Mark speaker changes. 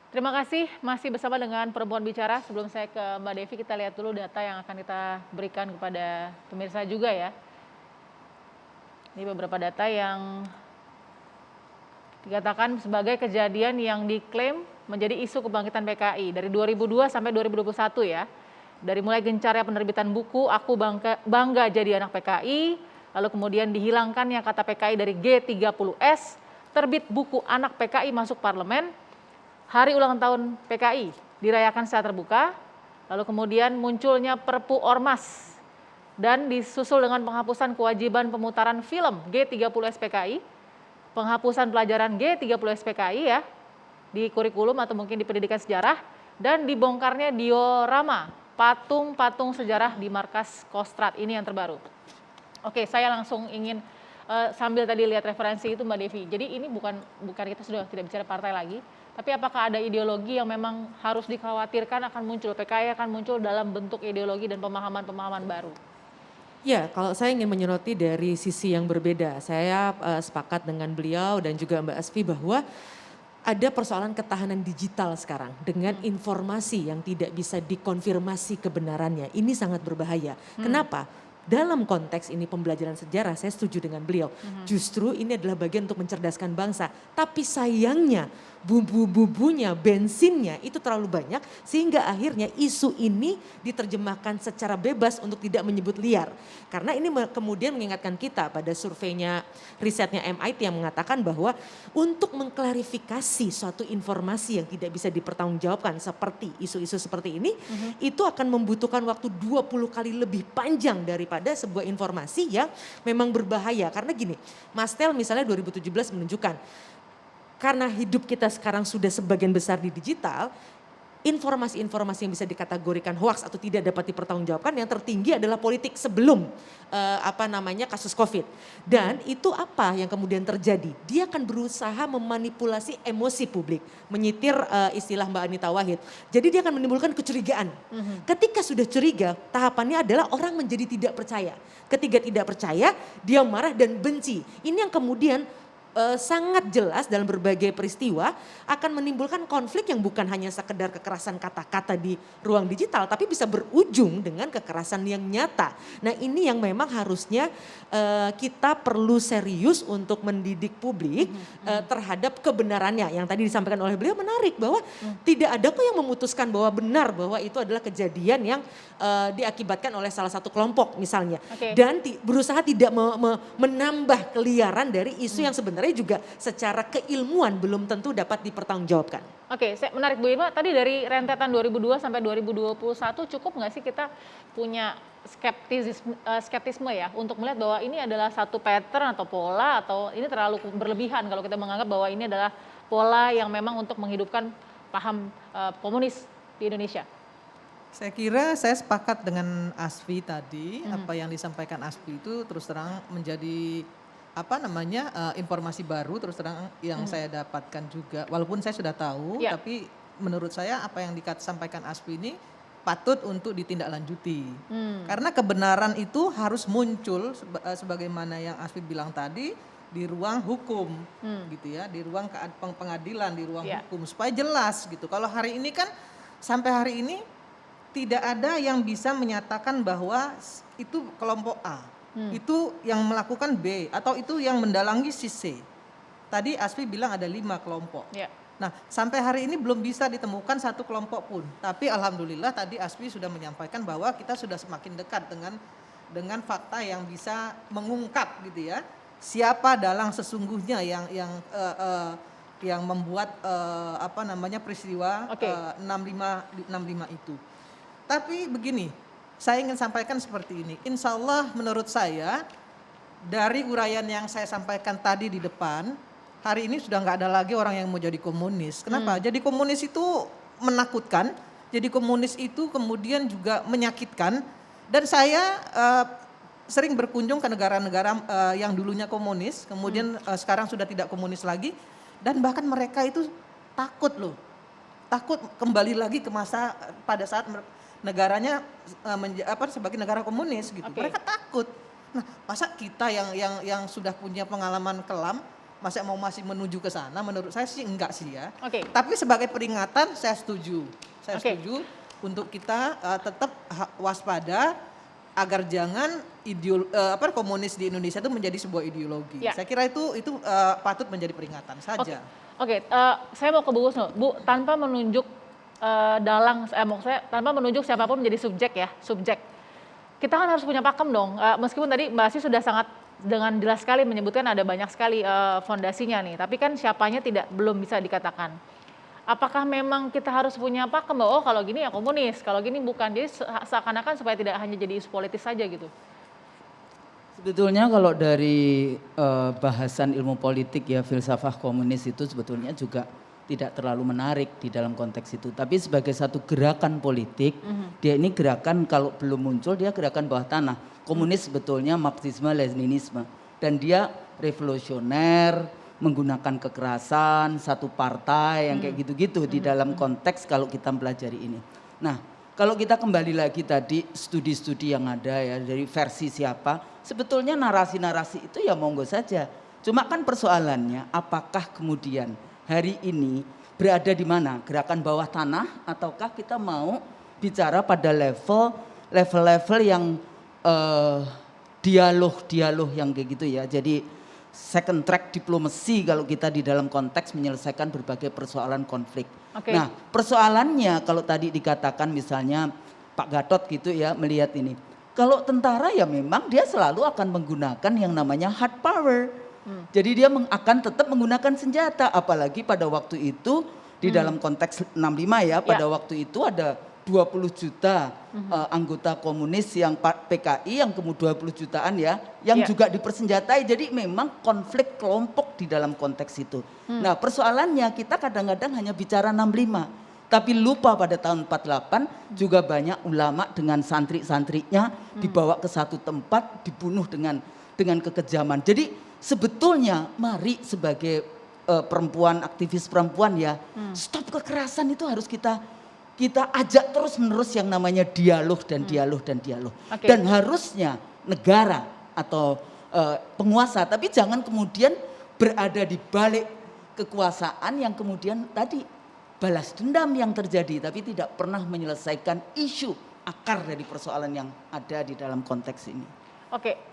Speaker 1: Terima kasih masih bersama dengan Perempuan Bicara. Sebelum saya ke Mbak Devi, kita lihat dulu data yang akan kita berikan kepada pemirsa juga ya. Ini beberapa data yang dikatakan sebagai kejadian yang diklaim menjadi isu kebangkitan PKI dari 2002 sampai 2021 ya. Dari mulai gencarnya penerbitan buku Aku Bangga Jadi Anak PKI, lalu kemudian dihilangkannya kata PKI dari G30S, terbit buku Anak PKI Masuk Parlemen, hari ulang tahun PKI dirayakan secara terbuka, lalu kemudian munculnya Perpu Ormas, dan disusul dengan penghapusan kewajiban pemutaran film G30S PKI, penghapusan pelajaran G30S PKI ya, di kurikulum atau mungkin di pendidikan sejarah, dan dibongkarnya diorama patung-patung sejarah di markas Kostrad ini yang terbaru. Oke, saya langsung ingin sambil tadi lihat referensi itu Mbak Devi. Jadi ini bukan kita sudah tidak bicara partai lagi, tapi apakah ada ideologi yang memang harus dikhawatirkan akan muncul, PKI akan muncul dalam bentuk ideologi dan pemahaman-pemahaman baru?
Speaker 2: Ya, kalau saya ingin menyoroti dari sisi yang berbeda, saya sepakat dengan beliau dan juga Mbak Asfi bahwa ada persoalan ketahanan digital sekarang dengan informasi yang tidak bisa dikonfirmasi kebenarannya. Ini sangat berbahaya. Kenapa? Dalam konteks ini pembelajaran sejarah, saya setuju dengan beliau. Justru ini adalah bagian untuk mencerdaskan bangsa. Tapi sayangnya bumbu-bumbunya, bensinnya itu terlalu banyak sehingga akhirnya isu ini diterjemahkan secara bebas untuk tidak menyebut liar. Karena ini kemudian mengingatkan kita pada surveinya, risetnya MIT yang mengatakan bahwa untuk mengklarifikasi suatu informasi yang tidak bisa dipertanggungjawabkan seperti isu-isu seperti ini, itu akan membutuhkan waktu 20 kali lebih panjang daripada sebuah informasi yang memang berbahaya. Karena gini, Mastel misalnya 2017 menunjukkan, karena hidup kita sekarang sudah sebagian besar di digital, informasi-informasi yang bisa dikategorikan hoax atau tidak dapat dipertanggungjawabkan yang tertinggi adalah politik sebelum kasus COVID. Dan itu apa yang kemudian terjadi? Dia akan berusaha memanipulasi emosi publik, menyitir istilah Mbak Anita Wahid. Jadi dia akan menimbulkan kecurigaan. Ketika sudah curiga, tahapannya adalah orang menjadi tidak percaya. Ketika tidak percaya, dia marah dan benci. Ini yang kemudian sangat jelas dalam berbagai peristiwa akan menimbulkan konflik yang bukan hanya sekedar kekerasan kata-kata di ruang digital, tapi bisa berujung dengan kekerasan yang nyata. Nah ini yang memang harusnya kita perlu serius untuk mendidik publik terhadap kebenarannya. Yang tadi disampaikan oleh beliau menarik bahwa tidak ada kok yang memutuskan bahwa benar bahwa itu adalah kejadian yang diakibatkan oleh salah satu kelompok misalnya. Dan berusaha tidak menambah keliaran dari isu yang sebenarnya juga secara keilmuan belum tentu dapat dipertanggungjawabkan.
Speaker 1: Oke, menarik Bu Irma, tadi dari rentetan 2002 sampai 2021 cukup nggak sih kita punya skeptisme ya untuk melihat bahwa ini adalah satu pattern atau pola, atau ini terlalu berlebihan kalau kita menganggap bahwa ini adalah pola yang memang untuk menghidupkan paham komunis di Indonesia?
Speaker 3: Saya kira saya sepakat dengan Asfi tadi, apa yang disampaikan Asfi itu terus terang menjadi informasi baru terus terang yang saya dapatkan juga. Walaupun saya sudah tahu, tapi menurut saya apa yang disampaikan Asfi ini patut untuk ditindaklanjuti. Karena kebenaran itu harus muncul sebagaimana yang Asfi bilang tadi di ruang hukum, gitu ya, di ruang pengadilan, di ruang hukum supaya jelas gitu. Kalau hari ini kan sampai hari ini tidak ada yang bisa menyatakan bahwa itu kelompok A. Itu yang melakukan B atau itu yang mendalangi si C. Tadi Asfi bilang ada 5 kelompok. Nah sampai hari ini belum bisa ditemukan satu kelompok pun. Tapi alhamdulillah tadi Asfi sudah menyampaikan bahwa kita sudah semakin dekat dengan fakta yang bisa mengungkap gitu ya. Siapa dalang sesungguhnya yang membuat peristiwa 65 itu. Tapi begini, saya ingin sampaikan seperti ini. Insya Allah menurut saya dari uraian yang saya sampaikan tadi di depan, hari ini sudah nggak ada lagi orang yang mau jadi komunis. Kenapa? Jadi komunis itu menakutkan, jadi komunis itu kemudian juga menyakitkan. Dan saya sering berkunjung ke negara-negara yang dulunya komunis, kemudian sekarang sudah tidak komunis lagi. Dan bahkan mereka itu takut loh, takut kembali lagi ke masa pada saat negaranya sebagai negara komunis gitu. Mereka takut. Nah, masa kita yang sudah punya pengalaman kelam masih menuju ke sana, menurut saya sih enggak sih ya.
Speaker 1: Oke.
Speaker 3: Tapi sebagai peringatan saya setuju. Saya
Speaker 1: Oke.
Speaker 3: setuju untuk kita tetap waspada agar jangan komunis di Indonesia itu menjadi sebuah ideologi.
Speaker 1: Ya.
Speaker 3: Saya kira itu patut menjadi peringatan saja.
Speaker 1: Oke, saya mau ke Bu Husnul. Bu, tanpa menunjuk maksudnya tanpa menunjuk siapapun menjadi subjek. Kita kan harus punya pakem dong. Meskipun tadi Mbak Asfi sudah sangat dengan jelas sekali menyebutkan ada banyak sekali fondasinya nih, tapi kan siapanya belum bisa dikatakan. Apakah memang kita harus punya pakem bahwa kalau gini ya komunis, kalau gini bukan. Jadi seakan-akan supaya tidak hanya jadi isu politis saja gitu.
Speaker 4: Sebetulnya kalau dari bahasan ilmu politik ya filsafah komunis itu sebetulnya juga tidak terlalu menarik di dalam konteks itu. Tapi sebagai satu gerakan politik, dia ini gerakan kalau belum muncul dia gerakan bawah tanah. Komunis sebetulnya Marxisme, Leninisme. Dan dia revolusioner, menggunakan kekerasan, satu partai yang kayak gitu-gitu di dalam konteks kalau kita mempelajari ini. Nah, kalau kita kembali lagi tadi studi-studi yang ada ya dari versi siapa, sebetulnya narasi-narasi itu ya monggo saja. Cuma kan persoalannya apakah kemudian hari ini berada di mana? Gerakan bawah tanah ataukah kita mau bicara pada level yang dialog yang kayak gitu ya. Jadi second track diplomasi kalau kita di dalam konteks menyelesaikan berbagai persoalan konflik.
Speaker 1: Oke.
Speaker 4: Nah, persoalannya kalau tadi dikatakan misalnya Pak Gatot gitu ya melihat ini. Kalau tentara ya memang dia selalu akan menggunakan yang namanya hard power. Jadi dia akan tetap menggunakan senjata, apalagi pada waktu itu di dalam konteks 65 ya, pada waktu itu ada 20 juta anggota komunis yang PKI yang kemudian 20 jutaan ya, yang juga dipersenjatai. Jadi memang konflik kelompok di dalam konteks itu. Nah persoalannya kita kadang-kadang hanya bicara 65, tapi lupa pada tahun 48 juga banyak ulama dengan santri-santrinya dibawa ke satu tempat, dibunuh dengan kekejaman. Jadi sebetulnya mari sebagai perempuan, aktivis perempuan ya, stop kekerasan itu harus kita ajak terus menerus yang namanya dialog dan dialog.
Speaker 1: Oke.
Speaker 4: Dan harusnya negara atau penguasa, tapi jangan kemudian berada di balik kekuasaan yang kemudian tadi balas dendam yang terjadi, tapi tidak pernah menyelesaikan isu akar dari persoalan yang ada di dalam konteks ini.
Speaker 1: Oke.